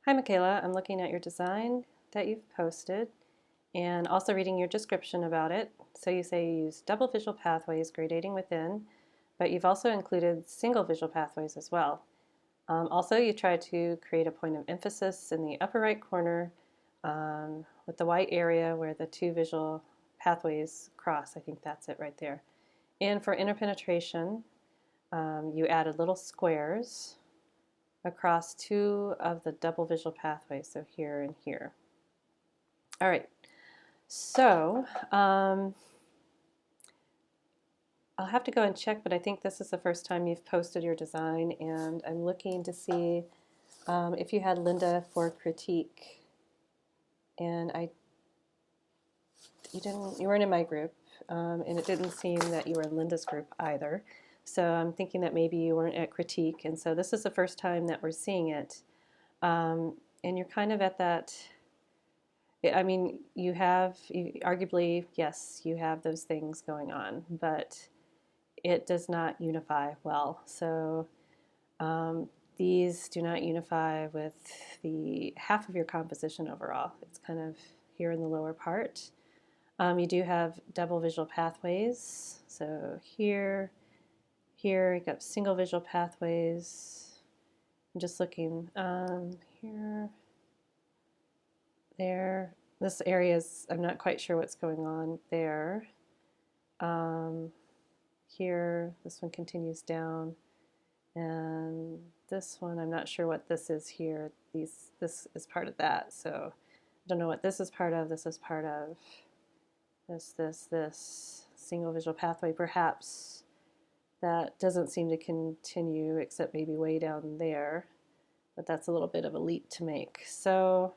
Hi Michaela, I'm looking at your design that you've posted and also reading your description about it. So you say you use double visual pathways gradating within, but you've also included single visual pathways as well. Also, you try to create a point of emphasis in the upper right corner with the white area where the two visual pathways cross. I think that's it right there. And for interpenetration, you added little squares across two of the double visual pathways, so here and here. All right, so I'll have to go and check, but I think this is the first time you've posted your design, and I'm looking to see if you had Linda for critique. And you weren't in my group, and it didn't seem that you were in Linda's group either. So I'm thinking that maybe you weren't at critique, and so this is the first time that we're seeing it. And you're kind of at that. I mean, arguably, yes, you have those things going on, but it does not unify well. So these do not unify with the half of your composition overall. It's kind of here in the lower part. You do have double visual pathways. So here, you got single visual pathways. I'm just looking here, there. This area is, I'm not quite sure what's going on there. Here, this one continues down. And this one, I'm not sure what this is here. This is part of that. So I don't know what this is part of. This is part of this single visual pathway. Perhaps that doesn't seem to continue except maybe way down there. But that's a little bit of a leap to make. So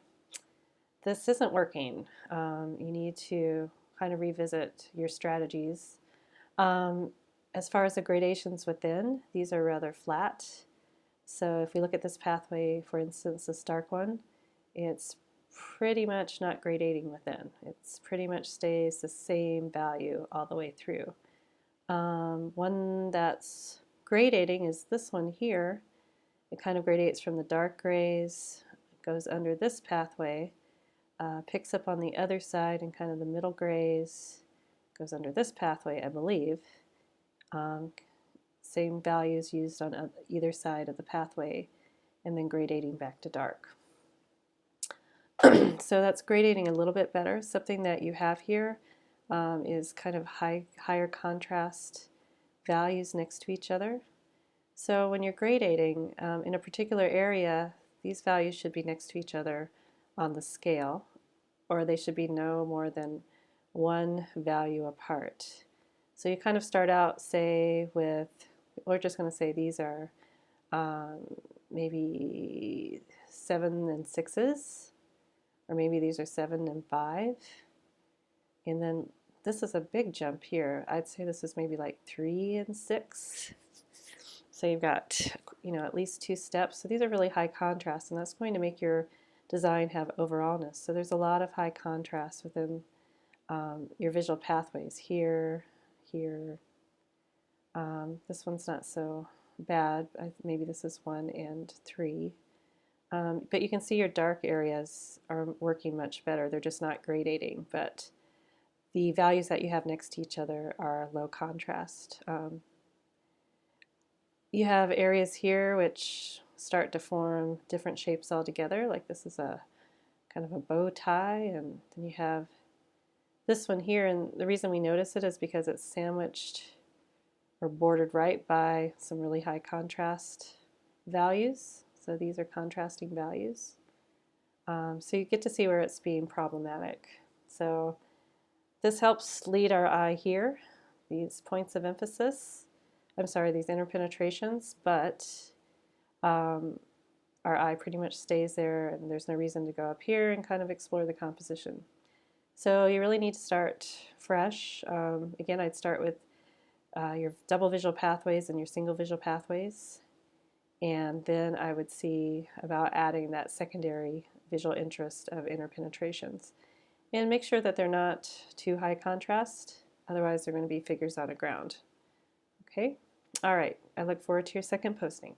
this isn't working. You need to kind of revisit your strategies. As far as the gradations within, these are rather flat. So if we look at this pathway, for instance, this dark one, it's pretty much not gradating within. It's pretty much stays the same value all the way through. One that's gradating is this one here. It kind of gradates from the dark grays, goes under this pathway, picks up on the other side in kind of the middle grays, goes under this pathway, I believe. Same values used on either side of the pathway, and then gradating back to dark. So that's gradating a little bit better. Something that you have here is kind of higher contrast values next to each other. So when you're gradating in a particular area, these values should be next to each other on the scale, or they should be no more than one value apart. So you kind of start out, say, with, we're just going to say these are maybe 7 and 6s, or maybe these are 7 and 5. And then this is a big jump here. I'd say this is maybe like 3 and 6. So you've got, at least 2 steps. So these are really high contrast, and that's going to make your design have overallness. So there's a lot of high contrast within your visual pathways here, here. This one's not so bad. Maybe this is 1 and 3. But you can see your dark areas are working much better. They're just not gradating, but the values that you have next to each other are low contrast. You have areas here which start to form different shapes altogether, like this is a kind of a bow tie, and then you have this one here, and the reason we notice it is because it's sandwiched or bordered right by some really high contrast values. So these are contrasting values. So you get to see where it's being problematic. So this helps lead our eye here, these points of emphasis. I'm sorry, these interpenetrations, but our eye pretty much stays there, and there's no reason to go up here and kind of explore the composition. So you really need to start fresh. Again, I'd start with your double visual pathways and your single visual pathways, and then I would see about adding that secondary visual interest of interpenetrations. And make sure that they're not too high contrast, otherwise they're going to be figures on a ground. Okay? All right, I look forward to your second posting.